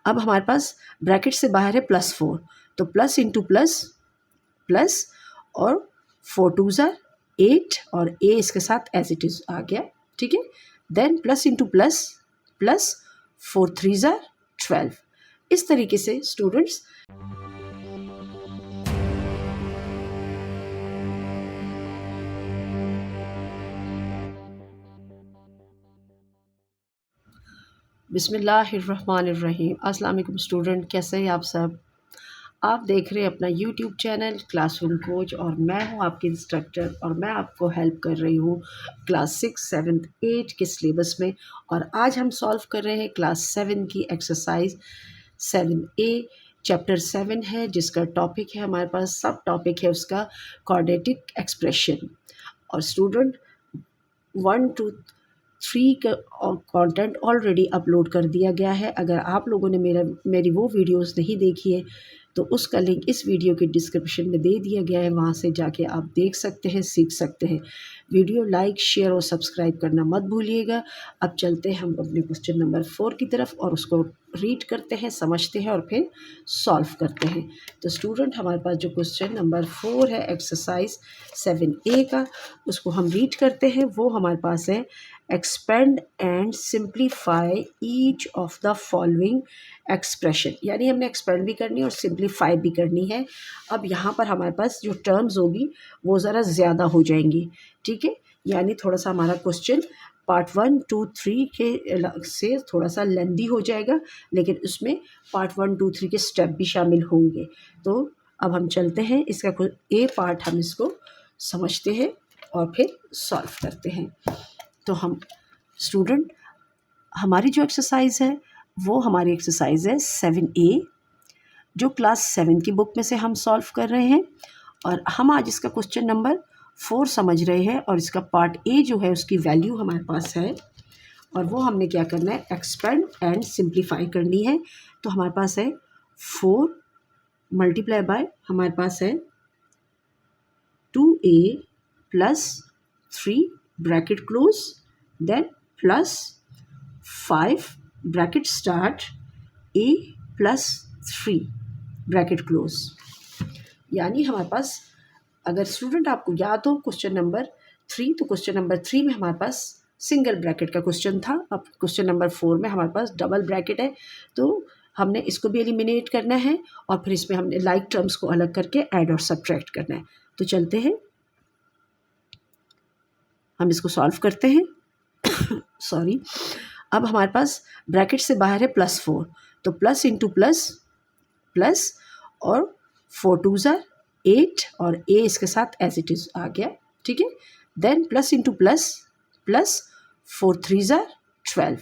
अब हमारे पास ब्रैकेट से बाहर है +4, तो प्लस इंटू प्लस प्लस और 4 2 ज़ार 8 और ए इसके साथ एज इट इज़ आ गया, ठीक है। Then plus into plus plus 4 3 ज़ार 12। इस तरीके से स्टूडेंट्स बिस्मिल्लाहिर्रहमानिर्रहीम। अस्सलाम वालेकुम स्टूडेंट, कैसे हैं आप सब। आप देख रहे हैं अपना यूट्यूब चैनल क्लासरूम कोच और मैं हूं आपकी इंस्ट्रक्टर और मैं आपको हेल्प कर रही हूं क्लास 6 7 8 के सिलेबस में। और आज हम सॉल्व कर रहे हैं क्लास 7 की एक्सरसाइज 7A। चैप्टर 7 है जिसका टॉपिक है, हमारे पास सब टॉपिक है उसका क्वाड्रेटिक एक्सप्रेशन। और स्टूडेंट 1 2 3 का कंटेंट ऑलरेडी अपलोड कर दिया गया है। अगर आप लोगों ने मेरी वो वीडियोस नहीं देखी है तो उसका लिंक इस वीडियो के डिस्क्रिप्शन में दे दिया गया है, वहाँ से जाके आप देख सकते हैं, सीख सकते हैं। वीडियो लाइक शेयर और सब्सक्राइब करना मत भूलिएगा। अब चलते हैं हम अपने क्वेश्चन नंबर 4 की तरफ और उसको रीड करते हैं, समझते हैं और फिर सॉल्व करते हैं। तो स्टूडेंट हमारे पास जो क्वेश्चन नंबर 4 है एक्सरसाइज 7A का, उसको हम रीड करते हैं। वो हमारे पास है expand and simplify each of the following expression. यानी हमने एक्सपेंड भी करनी है और सिंप्लीफाई भी करनी है। अब यहाँ पर हमारे पास जो टर्म्स होगी वो ज़रा ज़्यादा हो जाएंगी, ठीक है। यानी थोड़ा सा हमारा क्वेश्चन पार्ट 1 2 3 के से थोड़ा सा लेंदी हो जाएगा, लेकिन उसमें पार्ट 1 2 3 के स्टेप भी शामिल होंगे। तो अब हम चलते हैं, इसका ए पार्ट हम इसको समझते हैं और फिर सॉल्व करते हैं। तो हम स्टूडेंट हमारी जो एक्सरसाइज है वो हमारी एक्सरसाइज है 7A, जो क्लास 7 की बुक में से हम सॉल्व कर रहे हैं। और हम आज इसका क्वेश्चन नंबर 4 समझ रहे हैं और इसका पार्ट ए जो है उसकी वैल्यू हमारे पास है और वो हमने क्या करना है, एक्सपेंड एंड सिंप्लीफाई करनी है। तो हमारे पास है 4 मल्टीप्लाई बाय हमारे पास है 2A plus 3 bracket close, then plus 5 bracket start A plus 3 bracket close. यानी हमारे पास अगर स्टूडेंट आपको याद हो क्वेश्चन नंबर 3, तो क्वेश्चन नंबर 3 में हमारे पास सिंगल ब्रैकेट का क्वेश्चन था। अब क्वेश्चन नंबर 4 में हमारे पास डबल ब्रैकेट है, तो हमने इसको भी एलिमिनेट करना है और फिर इसमें हमने लाइक टर्म्स को अलग करके ऐड और सब्ट्रैक्ट करना है। तो चलते हैं, हम इसको सॉल्व करते हैं। सॉरी। अब हमारे पास ब्रैकेट से बाहर है +4, तो प्लस इंटू प्लस प्लस और 4 2 ज़ार 8 और ए इसके साथ एज इट इज़ आ गया, ठीक है। Then plus into plus plus 4 3 ज़ार 12।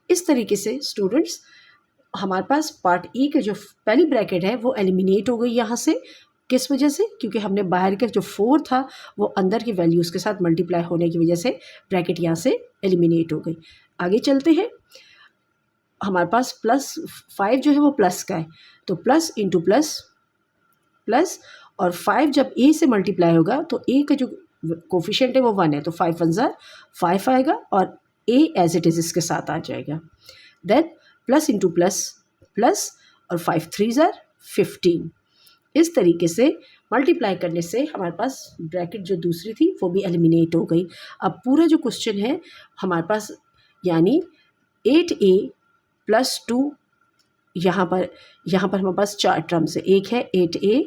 इस तरीके से स्टूडेंट्स हमारे पास पार्ट ई का जो पहली ब्रैकेट है वो एलिमिनेट हो गई यहाँ से। किस वजह से? क्योंकि हमने बाहर का जो 4 था वो अंदर की वैल्यूज़ के साथ मल्टीप्लाई होने की वजह से ब्रैकेट यहाँ से एलिमिनेट हो गई। आगे चलते हैं, हमारे पास +5 जो है वो प्लस का है, तो प्लस इंटू प्लस प्लस और 5 जब ए से मल्टीप्लाई होगा तो ए का जो कोफिशिएंट है वो 1 है, तो 5 1 ज़ार 5 आएगा और ए एज इट इज़ इसके साथ आ जाएगा। Then plus into plus plus और 5 3 ज़ार 15। इस तरीके से मल्टीप्लाई करने से हमारे पास ब्रैकेट जो दूसरी थी वो भी एलिमिनेट हो गई। अब पूरा जो क्वेश्चन है हमारे पास यानी 8A प्लस 2, यहाँ पर हमारे पास 4 टर्म्स है। एक है 8A,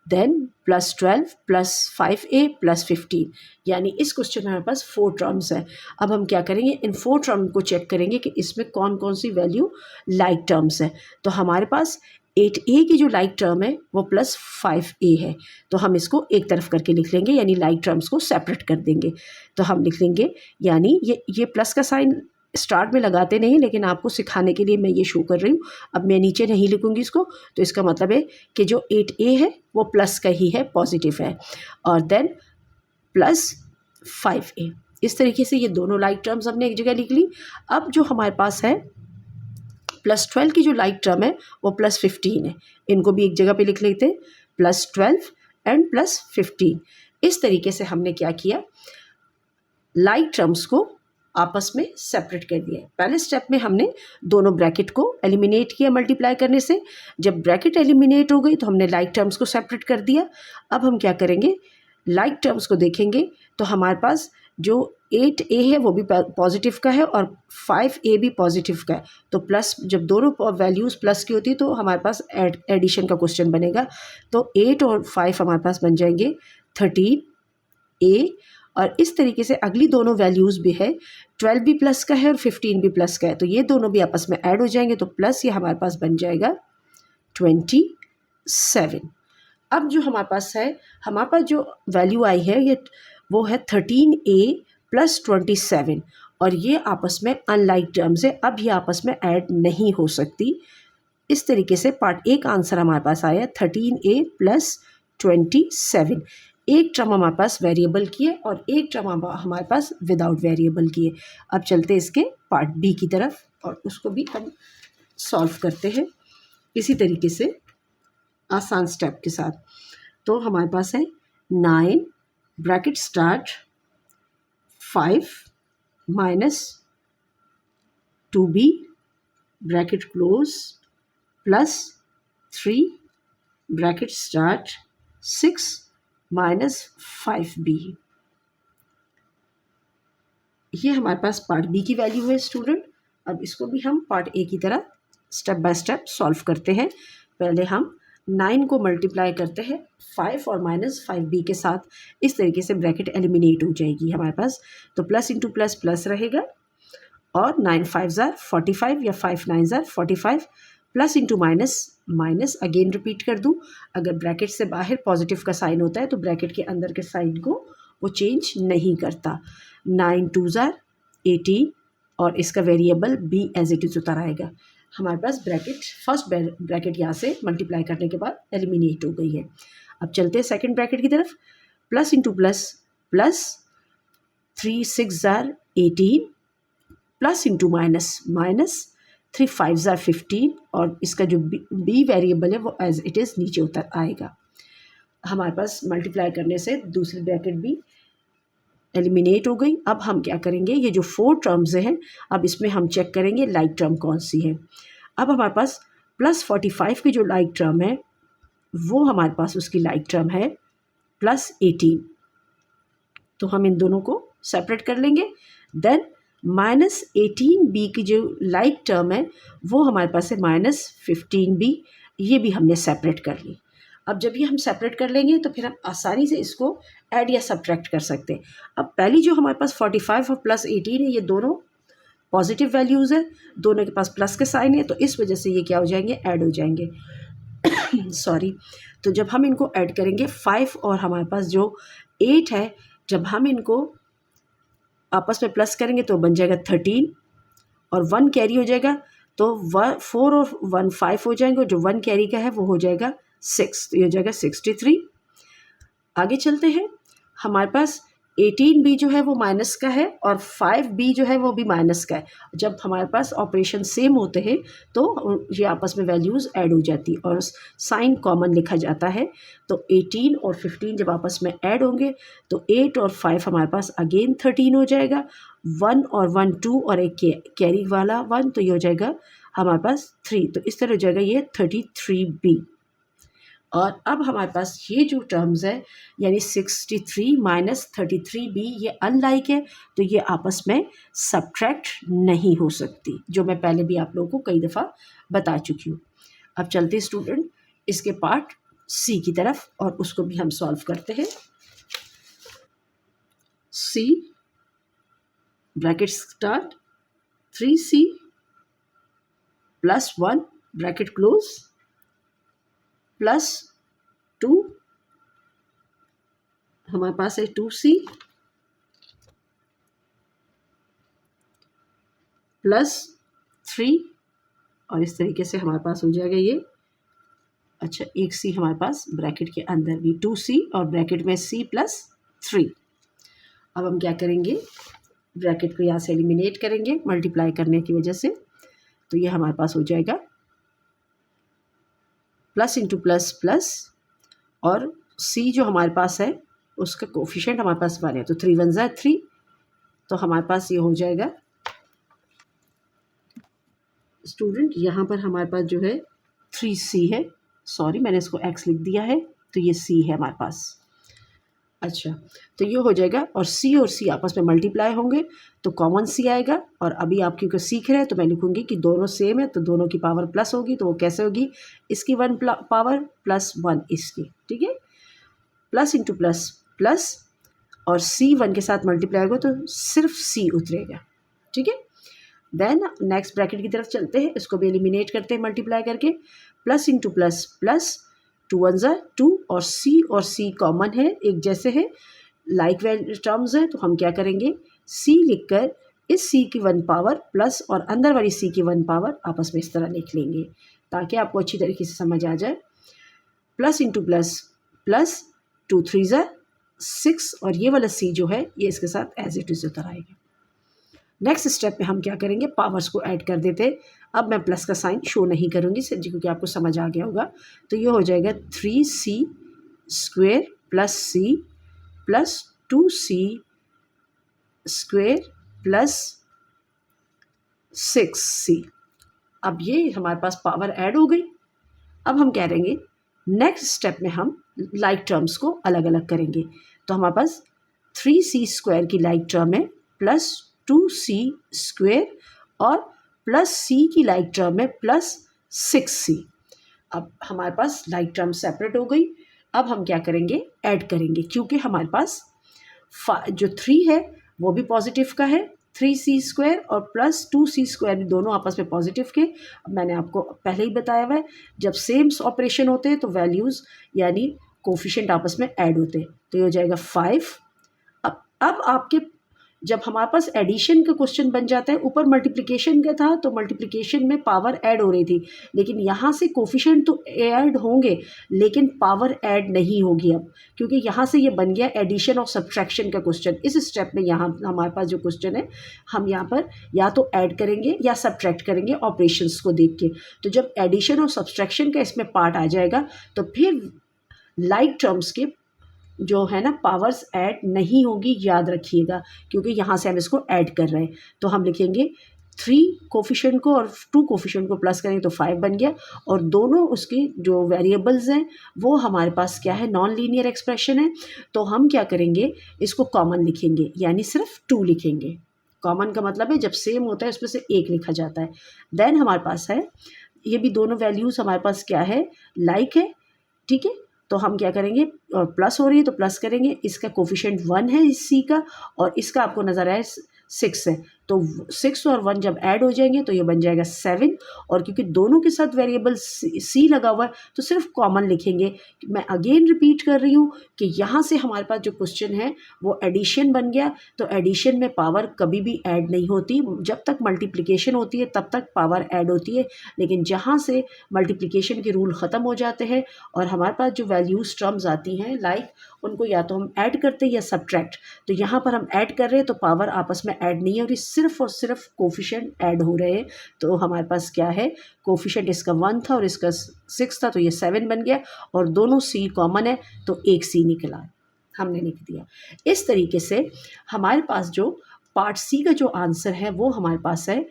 then plus 12 plus 5A plus 15, यानी इस क्वेश्चन में हमारे पास 4 टर्म्स है। अब हम क्या करेंगे, इन 4 टर्म को चेक करेंगे कि इसमें कौन कौन सी वैल्यू लाइक टर्म्स है। तो हमारे पास 8A की जो लाइक टर्म है वो प्लस 5A है, तो हम इसको एक तरफ करके लिख लेंगे, यानी लाइक टर्म्स को सेपरेट कर देंगे। तो हम लिख लेंगे, यानी ये प्लस का साइन स्टार्ट में लगाते नहीं, लेकिन आपको सिखाने के लिए मैं ये शो कर रही हूँ। अब मैं नीचे नहीं लिखूँगी इसको, तो इसका मतलब है कि जो 8A है वो प्लस का ही है, पॉजिटिव है, और देन प्लस 5A। इस तरीके से ये दोनों लाइक टर्म्स हमने एक जगह लिख ली। अब जो हमारे पास है +12 की जो लाइक टर्म है वो +15 है, इनको भी एक जगह पे लिख लेते हैं, +12 एंड +15। इस तरीके से हमने क्या किया, लाइक टर्म्स को आपस में सेपरेट कर दिया है। पहले स्टेप में हमने दोनों ब्रैकेट को एलिमिनेट किया मल्टीप्लाई करने से। जब ब्रैकेट एलिमिनेट हो गई तो हमने लाइक टर्म्स को सेपरेट कर दिया। अब हम क्या करेंगे, लाइक टर्म्स को देखेंगे तो हमारे पास जो 8a है वो भी पॉजिटिव का है और 5a भी पॉजिटिव का है। तो प्लस, जब दोनों वैल्यूज़ प्लस की होती है तो हमारे पास एडिशन का क्वेश्चन बनेगा। तो 8 और 5 हमारे पास बन जाएंगे 13a। और इस तरीके से अगली दोनों वैल्यूज़ भी है, 12 भी प्लस का है और 15 भी प्लस का है। तो ये दोनों भी आपस में ऐड हो जाएंगे तो प्लस ये हमारे पास बन जाएगा 27। अब जो हमारे पास है, हमारे पास जो वैल्यू आई है ये वो है 13a प्लस 27 और ये आपस में अनलाइक टर्म्स है। अब ये आपस में ऐड नहीं हो सकती। इस तरीके से पार्ट ए का आंसर हमारे पास आया 13a प्लस 27। एक टर्म हमारे पास वेरिएबल की है और एक टर्म हमारे पास विदाउट वेरिएबल की है। अब चलते इसके पार्ट बी की तरफ और उसको भी हम सॉल्व करते हैं इसी तरीके से आसान स्टेप के साथ। तो हमारे पास है 9 bracket start 5 minus 2b bracket close plus 3 bracket start 6 minus 5b। ये हमारे पास पार्ट बी की वैल्यू है स्टूडेंट। अब इसको भी हम पार्ट ए की तरह स्टेप बाय स्टेप सॉल्व करते हैं। पहले हम 9 को मल्टीप्लाई करते हैं 5 और माइनस 5b के साथ। इस तरीके से ब्रैकेट एलिमिनेट हो जाएगी हमारे पास। तो प्लस इंटू प्लस प्लस रहेगा और 9 5 ज़ार 45 या 5 9 ज़ार 45 plus into minus minus. Again repeat कर दूँ, अगर ब्रैकेट से बाहर पॉजिटिव का साइन होता है तो ब्रैकेट के अंदर के साइन को वो चेंज नहीं करता। 9 2 ज़ार 18 और इसका variable b as it is उतर आएगा। हमारे पास ब्रैकेट फर्स्ट ब्रैकेट यहाँ से मल्टीप्लाई करने के बाद एलिमिनेट हो गई है। अब चलते हैं सेकंड ब्रैकेट की तरफ। प्लस इंटू प्लस प्लस 3 6 ज़ार 18 प्लस इंटू माइनस माइनस 3 5 ज़ार 15 और इसका जो बी वेरिएबल है वो एज इट इज़ नीचे उतर आएगा। हमारे पास मल्टीप्लाई करने से दूसरी ब्रैकेट भी एलिमिनेट हो गई। अब हम क्या करेंगे, ये जो 4 टर्म्स हैं अब इसमें हम चेक करेंगे लाइक टर्म कौन सी है। अब हमारे पास प्लस 45 की जो लाइक टर्म है वो हमारे पास उसकी लाइक टर्म है प्लस 18। तो हम इन दोनों को सेपरेट कर लेंगे। देन माइनस 18b की जो लाइक टर्म है वो हमारे पास है माइनस 15b। ये भी हमने सेपरेट कर ली। अब जब ये हम सेपरेट कर लेंगे तो फिर हम आसानी से इसको ऐड या सब्ट्रैक्ट कर सकते हैं। अब पहली जो हमारे पास 45 और प्लस 18 है ये दोनों पॉजिटिव वैल्यूज़ है, दोनों के पास प्लस के साइन है, तो इस वजह से ये क्या हो जाएंगे, ऐड हो जाएंगे। सॉरी। तो जब हम इनको ऐड करेंगे 5 और हमारे पास जो 8 है, जब हम इनको आपस में प्लस करेंगे तो बन जाएगा 13 और 1 कैरी हो जाएगा तो 4 और 1 5 हो जाएंगे और जो 1 कैरी का है वो हो जाएगा 6, तो ये हो जाएगा 63। आगे चलते हैं। हमारे पास 18b जो है वो माइनस का है और 5b जो है वो भी माइनस का है। जब हमारे पास ऑपरेशन सेम होते हैं तो ये आपस में वैल्यूज़ ऐड हो जाती और साइन कॉमन लिखा जाता है। तो 18 और 15 जब आपस में ऐड होंगे तो 8 और 5 हमारे पास अगेन 13 हो जाएगा। 1 और 1 2 और एक कैरी वाला 1, तो ये हो जाएगा हमारे पास 3। तो इस तरह हो जाएगा ये 33b। और अब हमारे पास ये जो टर्म्स है यानी 63 माइनस 33b ये अनलाइक है, तो ये आपस में सब्ट्रैक्ट नहीं हो सकती, जो मैं पहले भी आप लोगों को कई दफ़ा बता चुकी हूँ। अब चलते स्टूडेंट इसके पार्ट सी की तरफ और उसको भी हम सॉल्व करते हैं। C bracket start 3c plus 1 bracket close plus 2 हमारे पास है 2c प्लस 3 और इस तरीके से हमारे पास हो जाएगा ये। अच्छा, एक c हमारे पास ब्रैकेट के अंदर भी 2c और ब्रैकेट में c प्लस 3। अब हम क्या करेंगे, ब्रैकेट को यहाँ से एलिमिनेट करेंगे मल्टीप्लाई करने की वजह से। तो ये हमारे पास हो जाएगा प्लस इंटू प्लस प्लस और c जो हमारे पास है उसका कोफिशिएंट हमारे पास 1 है, तो 3 1 ज़ार 3, तो हमारे पास ये हो जाएगा स्टूडेंट, यहाँ पर हमारे पास जो है 3C है, सॉरी मैंने इसको x लिख दिया है, तो ये C है हमारे पास। अच्छा, तो ये हो जाएगा और C आपस में मल्टीप्लाई होंगे तो कॉमन C आएगा। और अभी आप क्योंकि सीख रहे हैं तो मैं लिखूँगी कि दोनों सेम है, तो दोनों की पावर प्लस होगी, तो वो कैसे होगी, इसकी 1 पावर प्लस 1 इसकी, ठीक है, प्लस इंटू प्लस प्लस, और C 1 के साथ मल्टीप्लाई होगा तो सिर्फ C उतरेगा, ठीक है। देन नेक्स्ट ब्रैकेट की तरफ चलते हैं, इसको भी एलिमिनेट करते हैं मल्टीप्लाई करके, प्लस इंटू प्लस प्लस, 2 1 2, और C कॉमन है, एक जैसे है, लाइक वैल्यू टर्म्स है, तो हम क्या करेंगे, C लिखकर इस C की 1 पावर प्लस और अंदर वाली C की 1 पावर आपस में इस तरह लिख लेंगे ताकि आपको अच्छी तरीके से समझ आ जाए। प्लस इंटू प्लस प्लस, 2 3 6, और ये वाला C जो है ये इसके साथ एज इट इज़ उतर आएगा। नेक्स्ट स्टेप में हम क्या करेंगे, पावर्स को ऐड कर देते हैं। अब मैं प्लस का साइन शो नहीं करूँगी सर जी, क्योंकि आपको समझ आ गया होगा। तो ये हो जाएगा 3C square plus C plus 2C square plus 6C। अब ये हमारे पास पावर ऐड हो गई। अब हम कह देंगे नेक्स्ट स्टेप में हम लाइक टर्म्स को अलग अलग करेंगे। तो हमारे पास 3C स्क्वायर की लाइक टर्म है प्लस 2C स्क्वेयर, और प्लस C की लाइक टर्म है प्लस 6C। अब हमारे पास लाइक टर्म सेपरेट हो गई। अब हम क्या करेंगे, ऐड करेंगे, क्योंकि हमारे पास जो 3 है वो भी पॉजिटिव का है, 3C स्क्वायर और प्लस 2C स्क्वायर भी दोनों आपस में पॉजिटिव के। अब मैंने आपको पहले ही बताया हुआ है, जब सेम ऑपरेशन होते हैं तो वैल्यूज़ यानी कोफिशिएंट आपस में ऐड होते हैं। तो ये हो जाएगा 5। अब आपके जब हमारे पास एडिशन का क्वेश्चन बन जाता है, ऊपर मल्टीप्लिकेशन का था तो मल्टीप्लिकेशन में पावर ऐड हो रही थी, लेकिन यहाँ से कोफिशिएंट तो ऐड होंगे लेकिन पावर ऐड नहीं होगी अब, क्योंकि यहाँ से ये बन गया एडिशन और सब्ट्रैक्शन का क्वेश्चन। इस स्टेप में यहाँ हमारे पास जो क्वेश्चन है, हम यहाँ पर या तो ऐड करेंगे या सब्ट्रैक्ट करेंगे ऑपरेशंस को देख के। तो जब एडिशन और सब्ट्रैक्शन का इसमें पार्ट आ जाएगा तो फिर लाइक टर्म्स के जो है ना पावर्स ऐड नहीं होगी, याद रखिएगा, क्योंकि यहाँ से हम इसको ऐड कर रहे हैं। तो हम लिखेंगे 3 कोफिशिएंट को और 2 कोफिशिएंट को प्लस करेंगे तो 5 बन गया, और दोनों उसकी जो वेरिएबल्स हैं वो हमारे पास क्या है, नॉन लीनियर एक्सप्रेशन है। तो हम क्या करेंगे, इसको कॉमन लिखेंगे, यानी सिर्फ 2 लिखेंगे। कॉमन का मतलब है जब सेम होता है उसमें से एक लिखा जाता है। देन हमारे पास है, ये भी दोनों वैल्यूज़ हमारे पास क्या है, लाइक है, ठीक है। तो हम क्या करेंगे, और प्लस हो रही है तो प्लस करेंगे, इसका कोफिशिएंट 1 है इस C का, और इसका आपको नज़र आए 6 है, तो 6 और 1 जब ऐड हो जाएंगे तो ये बन जाएगा 7। और क्योंकि दोनों के साथ वेरिएबल C लगा हुआ है तो सिर्फ कॉमन लिखेंगे। मैं अगेन रिपीट कर रही हूँ कि यहाँ से हमारे पास जो क्वेश्चन है वो एडिशन बन गया। तो एडिशन में पावर कभी भी ऐड नहीं होती, जब तक मल्टीप्लिकेशन होती है तब तक पावर ऐड होती है, लेकिन जहाँ से मल्टीप्लिकेशन के रूल ख़त्म हो जाते हैं और हमारे पास जो वैल्यूज़ टर्म्स आती हैं लाइक, उनको या तो हम ऐड करते हैं या सब्ट्रैक्ट। तो यहाँ पर हम ऐड कर रहे हैं तो पावर आपस में ऐड नहीं है, और सिर्फ और सिर्फ कोफिशिएंट ऐड हो रहे हैं। तो हमारे पास क्या है, कोफिशिएंट इसका 1 था और इसका 6 था, तो ये 7 बन गया, और दोनों C कॉमन है तो एक C निकला, हमने लिख दिया। इस तरीके से हमारे पास जो पार्ट C का जो आंसर है वो हमारे पास है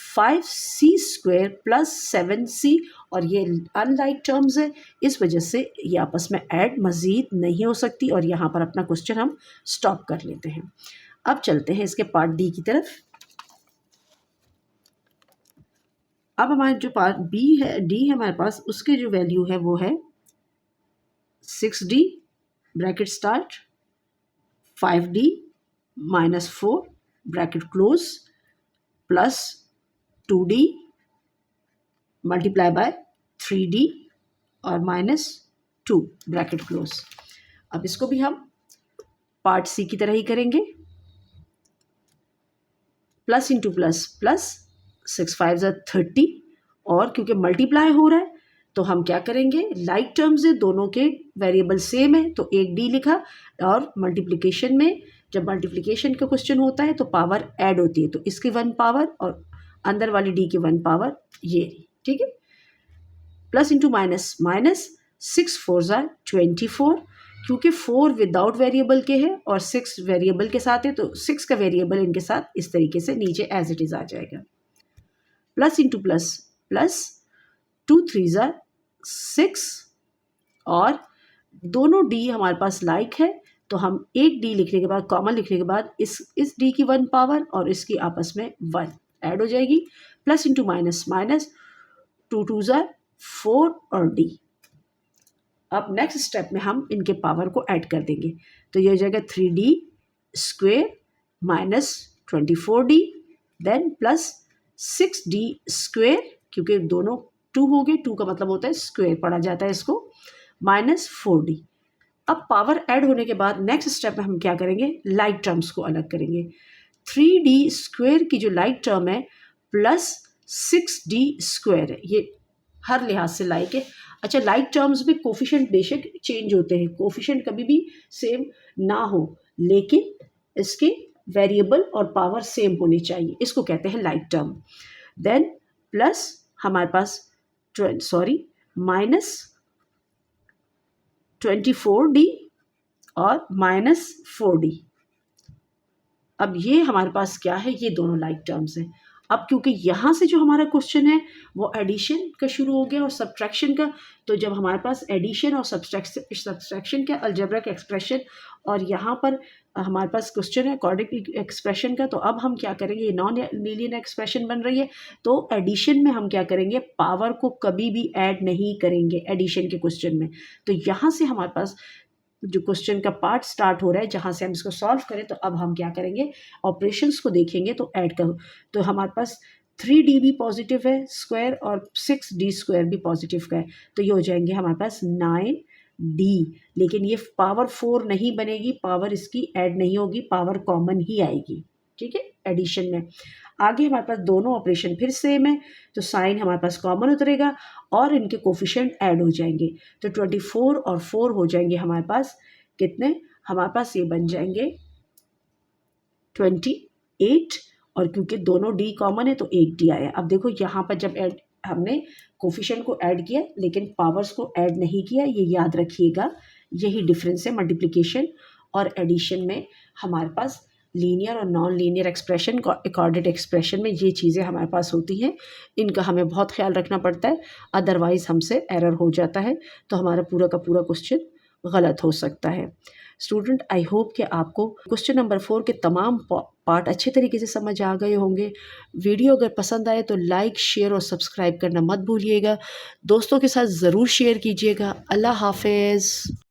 5C स्क्वायर प्लस 7C, और ये अनलाइक टर्म्स है, इस वजह से ये आपस में ऐड मज़ीद नहीं हो सकती, और यहाँ पर अपना क्वेश्चन हम स्टॉप कर लेते हैं। अब चलते हैं इसके पार्ट D की तरफ। अब हमारे जो पार्ट D है हमारे पास, उसके जो वैल्यू है वो है 6D bracket start 5D -4 bracket close plus 2D multiply by 3D और -2 ब्रैकेट क्लोज। अब इसको भी हम पार्ट C की तरह ही करेंगे, प्लस इंटू प्लस प्लस 6 5 30, और क्योंकि मल्टीप्लाई हो रहा है तो हम क्या करेंगे, लाइक टर्म्स है, दोनों के वेरिएबल सेम है तो एक D लिखा, और मल्टीप्लिकेशन में जब मल्टीप्लिकेशन का क्वेश्चन होता है तो पावर ऐड होती है, तो इसकी 1 पावर और अंदर वाली D की 1 पावर, ये ठीक है। प्लस इंटू माइनस, माइनस 6 4 24, क्योंकि 4 विदाउट वेरिएबल के हैं और 6 वेरिएबल के साथ है, तो 6 का वेरिएबल इनके साथ इस तरीके से नीचे एज इट इज़ आ जाएगा। प्लस इंटू प्लस प्लस, 2 3 ज़ा 6, और दोनों डी हमारे पास लाइक है, तो हम एक डी लिखने के बाद, कॉमन लिखने के बाद, इस डी की 1 पावर और इसकी आपस में 1 ऐड हो जाएगी। प्लस इंटू माइनस माइनस, 2 2 ज़ा 4 और डी। अब नेक्स्ट स्टेप में हम इनके पावर को ऐड कर देंगे, तो ये हो जाएगा 3d square minus 24d, then plus 6d square, क्योंकि दोनों 2 हो गए, 2 का मतलब होता है स्क्वेयर पढ़ा जाता है इसको, माइनस 4d। अब पावर ऐड होने के बाद नेक्स्ट स्टेप में हम क्या करेंगे, लाइक टर्म्स को अलग करेंगे। 3d स्क्वेयर की जो लाइक टर्म है प्लस 6d स्क्वेयर है, ये हर लिहाज से लाइक है। अच्छा, लाइक टर्म्स में कोफिशिएंट बेशक चेंज होते हैं, कोफिशिएंट कभी भी सेम ना हो, लेकिन इसके वेरिएबल और पावर सेम होनी चाहिए, इसको कहते हैं लाइक टर्म। देन प्लस हमारे पास माइनस 24d और माइनस 4d। अब ये हमारे पास क्या है, ये दोनों लाइक टर्म्स हैं। अब क्योंकि यहाँ से जो हमारा क्वेश्चन है वो एडिशन का शुरू हो गया और सब्ट्रैक्शन का, तो जब हमारे पास एडिशन और सब्ट्रैक्शन का अलजेब्रिक एक्सप्रेशन, और यहाँ पर हमारे पास क्वेश्चन है क्वाड्रेटिक एक्सप्रेशन का, तो अब हम क्या करेंगे, ये नॉन लीनियर एक्सप्रेशन बन रही है, तो एडिशन में हम क्या करेंगे, पावर को कभी भी ऐड नहीं करेंगे एडिशन के क्वेश्चन में। तो यहाँ से हमारे पास जो क्वेश्चन का पार्ट स्टार्ट हो रहा है, जहाँ से हम इसको सॉल्व करें, तो अब हम क्या करेंगे, ऑपरेशंस को देखेंगे, तो ऐड करो, तो हमारे पास 3d भी पॉजिटिव है स्क्वायर और 6d स्क्वायर भी पॉजिटिव का है, तो ये हो जाएंगे हमारे पास 9d। लेकिन ये पावर 4 नहीं बनेगी, पावर इसकी ऐड नहीं होगी, पावर कॉमन ही आएगी, ठीक है, एडिशन में। आगे हमारे पास दोनों ऑपरेशन फिर सेम है, तो साइन हमारे पास कॉमन उतरेगा और इनके कोफिशिएंट ऐड हो जाएंगे, तो 24 और 4 हो जाएंगे हमारे पास कितने, हमारे पास ये बन जाएंगे 28, और क्योंकि दोनों डी कॉमन है तो एक डी आया। अब देखो यहाँ पर जब हमने कोफिशिएंट को ऐड किया लेकिन पावर्स को ऐड नहीं किया, ये याद रखिएगा, यही डिफरेंस है मल्टीप्लिकेशन और एडिशन में। हमारे पास लीनियर और non linear expression, coordinate expression में ये चीज़ें हमारे पास होती हैं, इनका हमें बहुत ख्याल रखना पड़ता है, अदरवाइज़ हमसे एरर हो जाता है, तो हमारा पूरा का पूरा क्वेश्चन गलत हो सकता है। स्टूडेंट, आई होप कि आपको क्वेश्चन नंबर 4 के तमाम पार्ट अच्छे तरीके से समझ आ गए होंगे। वीडियो अगर पसंद आए तो लाइक, शेयर और सब्सक्राइब करना मत भूलिएगा। दोस्तों के साथ ज़रूर शेयर कीजिएगा। अल्लाह हाफ़िज़।